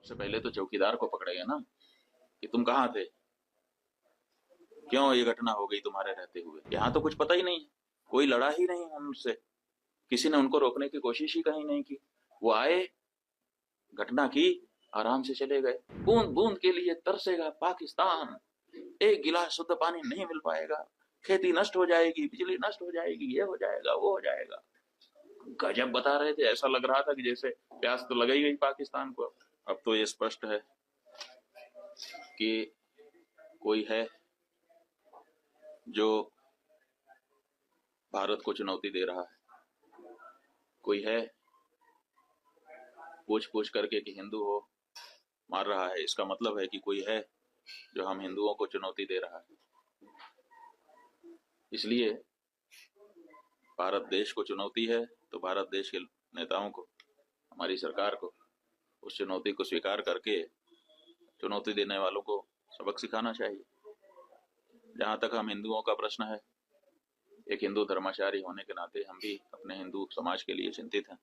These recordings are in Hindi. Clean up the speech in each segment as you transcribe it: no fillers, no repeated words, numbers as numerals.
सबसे पहले तो चौकीदार को पकड़ेगा ना कि तुम कहाँ थे, क्यों ये घटना हो गई तुम्हारे रहते हुए। यहाँ तो कुछ पता ही नहीं है, कोई लड़ा ही नहीं उनसे, किसी ने उनको रोकने की कोशिश ही कहीं नहीं की। वो आए, घटना की, आराम से चले गए। बूंद बूंद के लिए तरसेगा पाकिस्तान, एक गिलास शुद्ध पानी नहीं मिल पाएगा, खेती नष्ट हो जाएगी, बिजली नष्ट हो जाएगी, ये हो जाएगा, वो हो जाएगा। गजब बता रहे थे, ऐसा लग रहा था कि जैसे प्यास तो लग ही गई पाकिस्तान को। अब तो ये स्पष्ट है कि कोई है जो भारत को चुनौती दे रहा है, कोई है पूछ पूछ करके कि हिंदू हो मार रहा है। इसका मतलब है कि कोई है जो हम हिंदुओं को चुनौती दे रहा है। इसलिए भारत देश को चुनौती है तो भारत देश के नेताओं को, हमारी सरकार को उस चुनौती को स्वीकार करके चुनौती देने वालों को सबक सिखाना चाहिए। जहां तक हम हिंदुओं का प्रश्न है, एक हिंदू धर्माचारी होने के नाते हम भी अपने हिंदू समाज के लिए चिंतित हैं।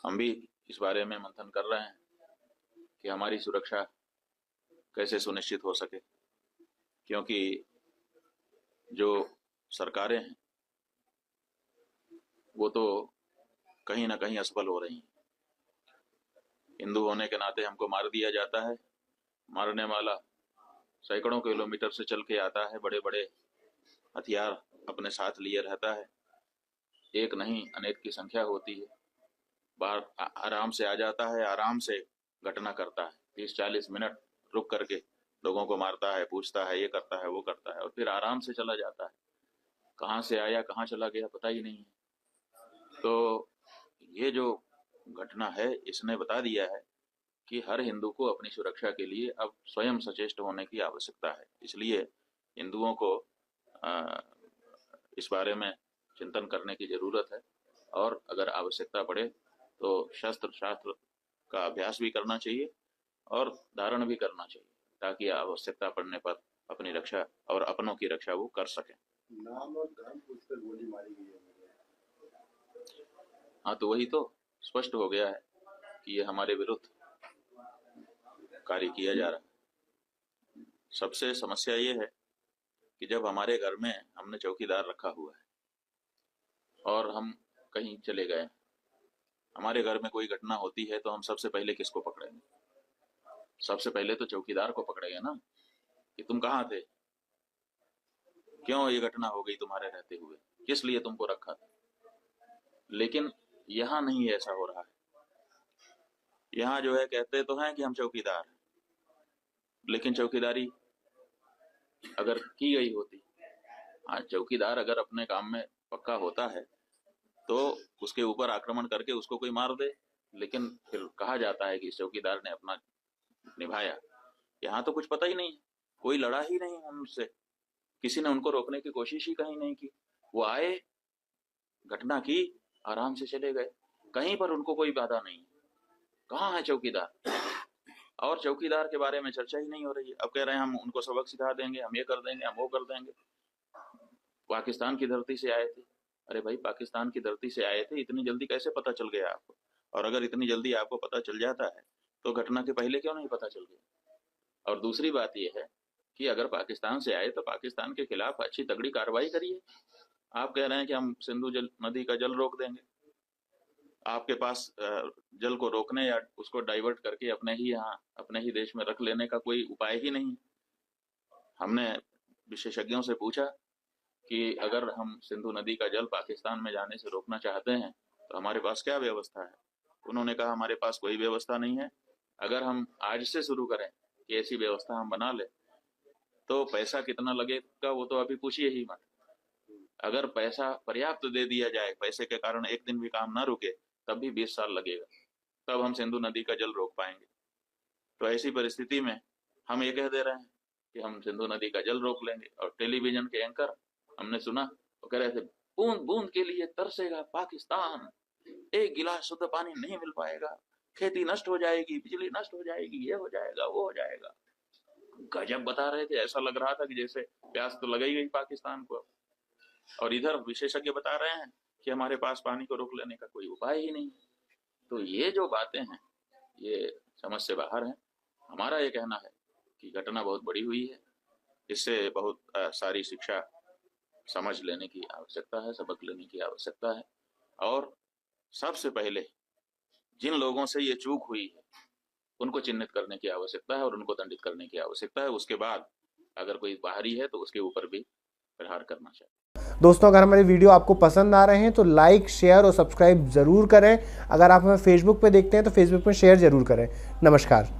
हम भी इस बारे में मंथन कर रहे हैं कि हमारी सुरक्षा कैसे सुनिश्चित हो सके, क्योंकि जो सरकारें हैं वो तो कहीं ना कहीं असफल हो रही हैं। हिंदू होने के नाते हमको मार दिया जाता है, मारने वाला सैकड़ों किलोमीटर से चल के आता है, बड़े बड़े हथियार अपने साथ लिए रहता है, एक नहीं अनेक की संख्या होती है। बाहर आराम से आ जाता है, आराम से घटना करता है, 30-40 मिनट रुक करके लोगों को मारता है, पूछता है, ये करता है, वो करता है, और फिर आराम से चला जाता है। कहाँ से आया कहाँ चला गया पता ही नहीं है। तो ये जो घटना है इसने बता दिया है कि हर हिंदू को अपनी सुरक्षा के लिए अब स्वयं सचेष्ट होने की आवश्यकता है। इसलिए हिंदुओं को इस बारे में चिंतन करने की जरूरत है, और अगर आवश्यकता पड़े तो शस्त्र शास्त्र का अभ्यास भी करना चाहिए और धारण भी करना चाहिए, ताकि आवश्यकता पड़ने पर अपनी रक्षा और अपनों की रक्षा वो कर सकें। नाम और धर्म पूछकर गोली मारी गई है। हाँ, तो वही तो स्पष्ट हो गया है कि ये हमारे विरुद्ध कार्य किया जा रहा है। सबसे समस्या ये है कि जब हमारे घर में हमने चौकीदार रखा हुआ है और हम कहीं चले गए, हमारे घर में कोई घटना होती है तो हम सबसे पहले किसको पकड़ेंगे? सबसे पहले तो चौकीदार को पकड़ेंगे ना कि तुम कहाँ थे, क्यों ये घटना हो गई तुम्हारे रहते हुए, किस लिए तुमको रखा था। लेकिन यहाँ नहीं ऐसा हो रहा है। यहाँ जो है कहते तो हैं कि हम चौकीदार हैं, लेकिन चौकीदारी अगर की गई होती, हाँ, चौकीदार अगर अपने काम में पक्का होता है तो उसके ऊपर आक्रमण करके उसको कोई मार दे, लेकिन फिर कहा जाता है कि इस चौकीदार ने अपना निभाया। यहाँ तो कुछ पता ही नहीं है, कोई लड़ा ही नहीं उनसे, किसी ने उनको रोकने की कोशिश ही कहीं नहीं की। वो आए, घटना की, आराम से चले गए, कहीं पर उनको कोई बाधा नहीं। कहाँ है चौकीदार? और चौकीदार के बारे में चर्चा ही नहीं हो रही है। अब कह रहे हैं हम उनको सबक सिखा देंगे, हम ये कर देंगे, हम वो कर देंगे। पाकिस्तान की धरती से आए थे। अरे भाई, पाकिस्तान की धरती से आए थे, इतनी जल्दी कैसे पता चल गया आपको? और अगर इतनी जल्दी आपको पता चल जाता है तो घटना के पहले क्यों नहीं पता चल गया? और दूसरी बात यह है कि अगर पाकिस्तान से आए तो पाकिस्तान के खिलाफ अच्छी तगड़ी कार्रवाई करिए। आप कह रहे हैं कि हम सिंधु नदी का जल रोक देंगे। आपके पास जल को रोकने या उसको डाइवर्ट करके अपने ही यहाँ अपने ही देश में रख लेने का कोई उपाय ही नहीं। हमने विशेषज्ञों से पूछा कि अगर हम सिंधु नदी का जल पाकिस्तान में जाने से रोकना चाहते हैं तो हमारे पास क्या व्यवस्था है। उन्होंने कहा हमारे पास कोई व्यवस्था नहीं है। अगर हम आज से शुरू करें कि ऐसी व्यवस्था हम बना ले तो पैसा कितना लगेगा वो तो अभी पूछिए ही मत। अगर पैसा पर्याप्त दे दिया जाए, पैसे के कारण एक दिन भी काम ना रुके, तब भी 20 साल लगेगा, तब हम सिंधु नदी का जल रोक पाएंगे। तो ऐसी परिस्थिति में हम ये कह दे रहे हैं कि हम सिंधु नदी का जल रोक लेंगे। और टेलीविजन के एंकर हमने सुना वो कह रहे थे, बूंद बूंद के लिए तरसेगा पाकिस्तान, एक गिलास शुद्ध पानी नहीं मिल पाएगा, खेती नष्ट हो जाएगी, बिजली नष्ट हो जाएगी, ये हो जाएगा, वो हो जाएगा। गजब बता रहे थे, ऐसा लग रहा था कि जैसे प्यास तो लग ही गई पाकिस्तान को। और इधर विशेषज्ञ बता रहे हैं कि हमारे पास पानी को रोक लेने का कोई उपाय ही नहीं। तो ये जो बातें हैं ये समझ से बाहर है। हमारा ये कहना है कि घटना बहुत बड़ी हुई है, इससे बहुत सारी शिक्षा समझ लेने की आवश्यकता है, सबक लेने की आवश्यकता है। और सबसे पहले जिन लोगों से ये चूक हुई है उनको चिन्हित करने की आवश्यकता है और उनको दंडित करने की आवश्यकता है। उसके बाद अगर कोई बाहरी है तो उसके ऊपर भी प्रहार करना चाहिए। दोस्तों, अगर हमारे वीडियो आपको पसंद आ रहे हैं तो लाइक, शेयर और सब्सक्राइब ज़रूर करें। अगर आप हमें फेसबुक पे देखते हैं तो फेसबुक में शेयर ज़रूर करें। नमस्कार।